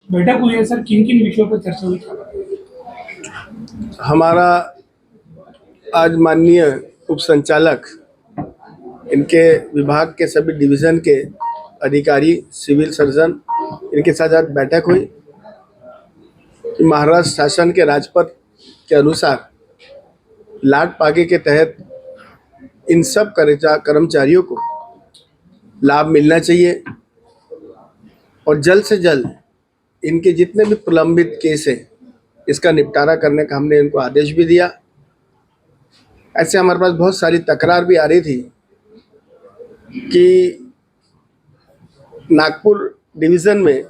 बैठक हुई है सर, किन किन विषयों पर चर्चा हुई? हमारा आज माननीय उप संचालक, इनके विभाग के सभी डिवीज़न के अधिकारी, सिविल सर्जन, इनके साथ आज बैठक हुई कि महाराष्ट्र शासन के राजपत्र के अनुसार लाट पागे के तहत इन सब कर्मचारियों को लाभ मिलना चाहिए और जल्द से जल्द इनके जितने भी प्रलंबित केस हैं इसका निपटारा करने का हमने इनको आदेश भी दिया। ऐसे हमारे पास बहुत सारी तकरार भी आ रही थी कि नागपुर डिवीज़न में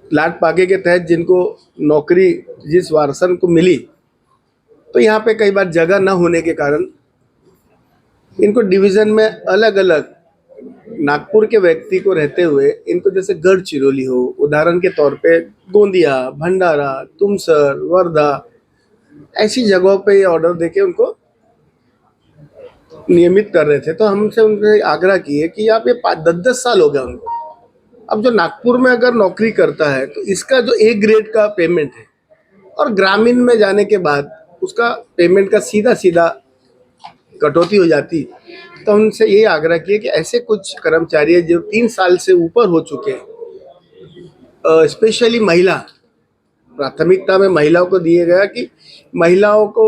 लाट पागे के तहत जिनको नौकरी जिस वारसन को मिली, तो यहाँ पे कई बार जगह न होने के कारण इनको डिवीज़न में अलग अलग नागपुर के व्यक्ति को रहते हुए इनको जैसे गढ़चिरौली हो, उदाहरण के तौर पे गोंदिया, भंडारा, तुमसर, वर्धा, ऐसी जगहों पे ये ऑर्डर देके उनको नियमित कर रहे थे। तो हमसे उनसे आग्रह किए कि आप ये 10-10 साल हो गया उनको, अब जो नागपुर में अगर नौकरी करता है तो इसका जो ए ग्रेड का पेमेंट है और ग्रामीण में जाने के बाद उसका पेमेंट का सीधा सीधा कटौती हो जाती। तो उनसे ये आग्रह किए कि ऐसे कुछ कर्मचारी जो 3 साल से ऊपर हो चुके हैं, स्पेशली महिला, प्राथमिकता में महिलाओं को दिए गया कि महिलाओं को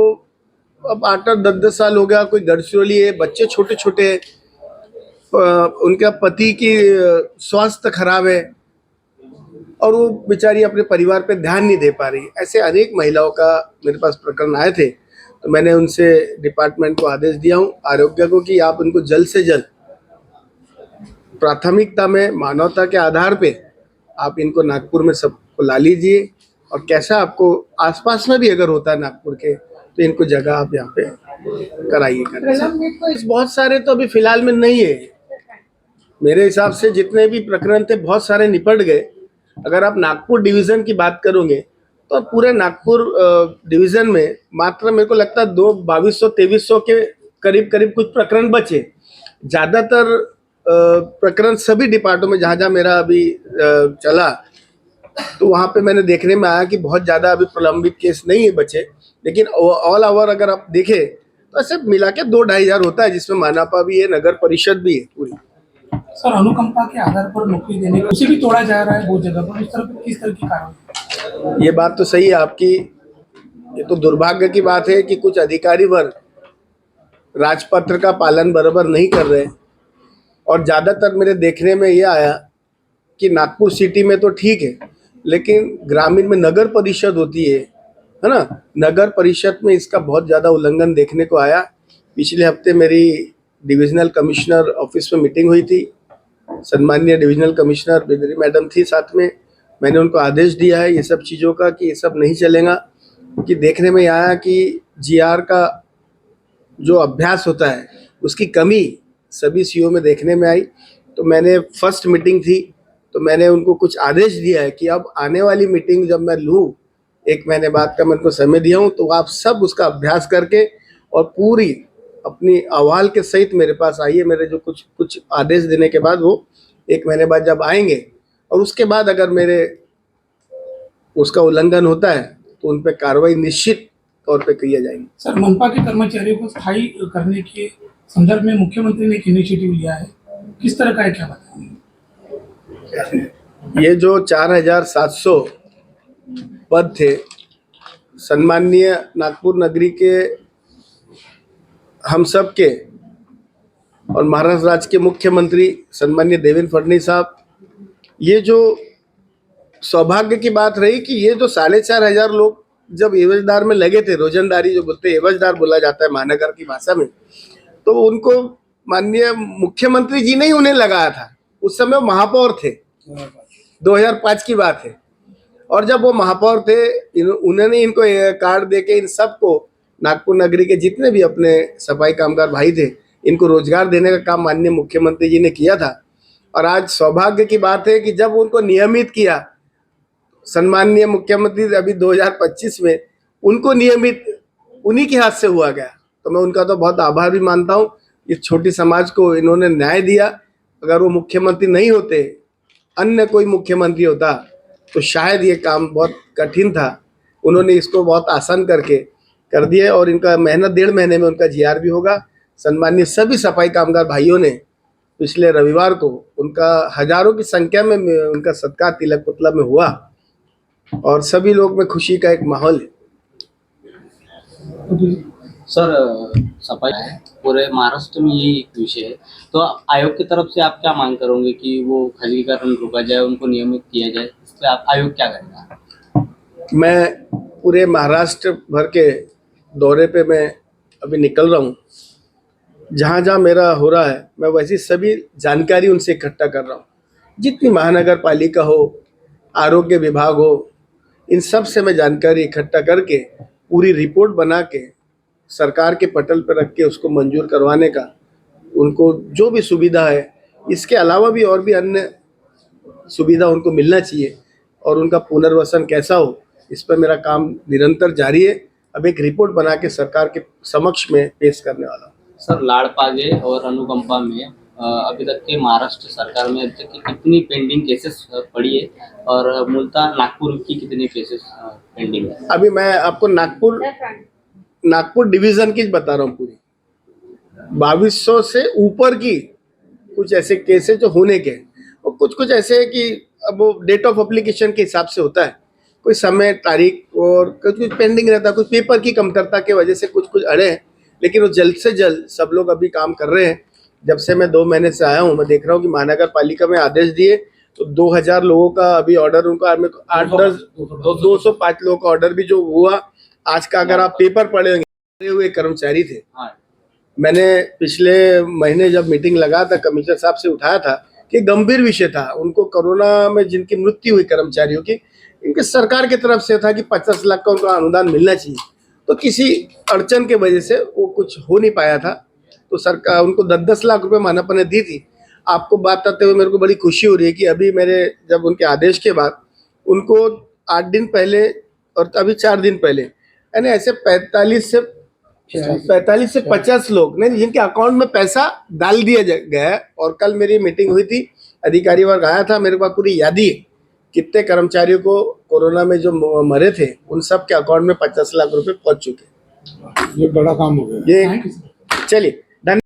अब 8-8, 10-10 साल हो गया, कोई गढ़चिरौली है, बच्चे छोटे छोटे हैं, उनका पति की स्वास्थ्य खराब है और वो बेचारी अपने परिवार पे ध्यान नहीं दे पा रही। ऐसे अनेक महिलाओं का मेरे पास प्रकरण आए थे। तो मैंने उनसे डिपार्टमेंट को आदेश दिया हूँ, आरोग्य को, कि आप उनको जल्द से जल्द प्राथमिकता में मानवता के आधार पे आप इनको नागपुर में सबको ला लीजिए और कैसा आपको आसपास में भी अगर होता है नागपुर के तो इनको जगह आप यहाँ पे कराइए। बहुत सारे तो अभी फिलहाल में नहीं है, मेरे हिसाब से जितने भी प्रकरण थे बहुत सारे निपट गए। अगर आप नागपुर डिवीज़न की बात करोगे तो पूरे नागपुर डिवीज़न में मात्र मेरे को लगता है 2200-2300 के करीब करीब कुछ प्रकरण बचे। ज़्यादातर प्रकरण सभी डिपार्टमेंट में जहाँ जहाँ मेरा अभी चला तो वहाँ पे मैंने देखने में आया कि बहुत ज़्यादा अभी प्रलंबित केस नहीं है बचे, लेकिन ऑल ओवर अगर आप देखें तो ऐसे मिला के 2-2.5 हज़ार होता है, जिसमें मानापा भी है, नगर परिषद भी है पूरी। सर, अनुकंपा के आधार पर नौकरी देने का उसे भी तोड़ा जा रहा है बहुत जगह पर, इस तरह किस तरह की कार्रवाई? ये बात तो सही है आपकी, ये तो दुर्भाग्य की बात है कि कुछ अधिकारी वर्ग राजपत्र का पालन बराबर नहीं कर रहे और ज़्यादातर मेरे देखने में ये आया कि नागपुर सिटी में तो ठीक है, लेकिन ग्रामीण में नगर परिषद होती है ना, नगर परिषद में इसका बहुत ज़्यादा उल्लंघन देखने को आया। पिछले हफ्ते मेरी डिविजनल कमिश्नर ऑफिस में मीटिंग हुई थी, सम्माननीय डिविजनल कमिश्नर बिदरी मैडम थी साथ में। मैंने उनको आदेश दिया है ये सब चीज़ों का कि ये सब नहीं चलेगा, क्योंकि देखने में आया कि जीआर का जो अभ्यास होता है उसकी कमी सभी सीओ में देखने में आई। तो मैंने फर्स्ट मीटिंग थी तो मैंने उनको कुछ आदेश दिया है कि अब आने वाली मीटिंग जब मैं लूँ, 1 महीने बाद का मैं उनको समय दिया हूँ, तो आप सब उसका अभ्यास करके और पूरी अपनी अहवाल के सहित मेरे पास आइए। मेरे जो कुछ आदेश देने के बाद वो 1 महीने बाद जब आएंगे और उसके बाद अगर मेरे उसका उल्लंघन होता है तो उन पर कार्रवाई निश्चित तौर पे किया जाएगी। सर, मनपा के कर्मचारियों को स्थायी करने के संदर्भ में मुख्यमंत्री ने एक इनिशिएटिव लिया है, किस तरह का है, क्या बताएंगे? ये जो 4700 पद थे, सम्माननीय नागपुर नगरी के हम सब के और महाराष्ट्र राज्य के मुख्यमंत्री सम्माननीय देवेंद्र फडणवीस साहब, ये जो सौभाग्य की बात रही कि ये जो 4500 लोग जब एवजदार में लगे थे, रोजंदारी जो बोलते हैं, एवजदार बोला जाता है महानगर की भाषा में, तो उनको माननीय मुख्यमंत्री जी ने ही उन्हें लगाया था। उस समय वो महापौर थे, 2005 की बात है। और जब वो महापौर थे उन्होंने इनको कार्ड देके इन सबको, नागपुर नगरी के जितने भी अपने सफाई कामगार भाई थे, इनको रोजगार देने का काम माननीय मुख्यमंत्री जी ने किया था। और आज सौभाग्य की बात है कि जब उनको नियमित किया सम्माननीय मुख्यमंत्री, अभी 2025 में उनको नियमित उन्हीं के हाथ से हुआ गया। तो मैं उनका तो बहुत आभार भी मानता हूँ, इस छोटी समाज को इन्होंने न्याय दिया। अगर वो मुख्यमंत्री नहीं होते, अन्य कोई मुख्यमंत्री होता तो शायद ये काम बहुत कठिन था, उन्होंने इसको बहुत आसान करके कर दिया और इनका मेहनत 1.5 महीने में उनका जीआर भी होगा। सम्मानित सभी सफाई कामगार भाइयों ने पिछले रविवार को उनका हजारों की संख्या में उनका सत्कार तिलक पुतला में हुआ और सभी लोग में खुशी का एक माहौल है। सर, सफाई है पूरे महाराष्ट्र में यही एक विषय है, तो आयोग की तरफ से आप क्या मांग करोगे कि वो खलीकरण रुका जाए, उनको नियमित किया जाए, इस पर आप आयोग क्या करेगा? मैं पूरे महाराष्ट्र भर के दौरे पे मैं अभी निकल रहा हूँ। जहाँ जहाँ मेरा हो रहा है मैं वैसी सभी जानकारी उनसे इकट्ठा कर रहा हूँ। जितनी महानगर पालिका हो, आरोग्य विभाग हो, इन सब से मैं जानकारी इकट्ठा करके पूरी रिपोर्ट बना के सरकार के पटल पर रख के उसको मंजूर करवाने का, उनको जो भी सुविधा है, इसके अलावा भी और भी अन्य सुविधा उनको मिलना चाहिए और उनका पुनर्वसन कैसा हो, इस पर मेरा काम निरंतर जारी है। अब एक रिपोर्ट बना के सरकार के समक्ष में पेश करने वाला हूँ। सर, लाड़पागे और अनुकंपा में अभी तक के महाराष्ट्र सरकार में अभी तक की कितनी पेंडिंग केसेस पड़ी है और मूलतः नागपुर की कितनी केसेस पेंडिंग है? अभी मैं आपको नागपुर डिवीजन की बता रहा हूँ। पूरी 2200 से ऊपर की कुछ ऐसे केसेस जो होने के, और कुछ ऐसे है कि अब वो डेट ऑफ एप्लीकेशन के हिसाब से होता है, कोई समय तारीख और कुछ पेंडिंग रहता है, कुछ पेपर की कमतरता की वजह से कुछ अड़े हैं, लेकिन वो जल्द से जल्द सब लोग अभी काम कर रहे हैं। जब से मैं 2 महीने से आया हूँ, मैं देख रहा हूँ कि महानगर पालिका में आदेश दिए तो 2000 लोगों का अभी ऑर्डर, उनका 205 लोगों का ऑर्डर भी जो हुआ आज का, अगर आप पेपर पढ़े होंगे, हुए कर्मचारी थे। मैंने पिछले महीने जब मीटिंग लगा था कमिश्नर साहब से उठाया था कि गंभीर विषय था, उनको कोरोना में जिनकी मृत्यु हुई कर्मचारियों की, इनके सरकार की तरफ से था कि 50 लाख का उनको अनुदान मिलना चाहिए, तो किसी अड़चन के वजह से वो कुछ हो नहीं पाया था, तो सरकार उनको 10-10 लाख रुपए मानपा ने दी थी। आपको बात करते हुए मेरे को बड़ी खुशी हो रही है कि अभी मेरे जब उनके आदेश के बाद उनको 8 दिन पहले और अभी 4 दिन पहले, यानी ऐसे 45 से 50 लोग नहीं जिनके अकाउंट में पैसा डाल दिया गया है। और कल मेरी मीटिंग हुई थी, अधिकारी वर्ग आया था, मेरे पास पूरी यादी है कितने कर्मचारियों को कोरोना में जो मरे थे उन सब के अकाउंट में 50 लाख रुपए पहुंच चुके। ये बड़ा काम हो गया। ये चलिए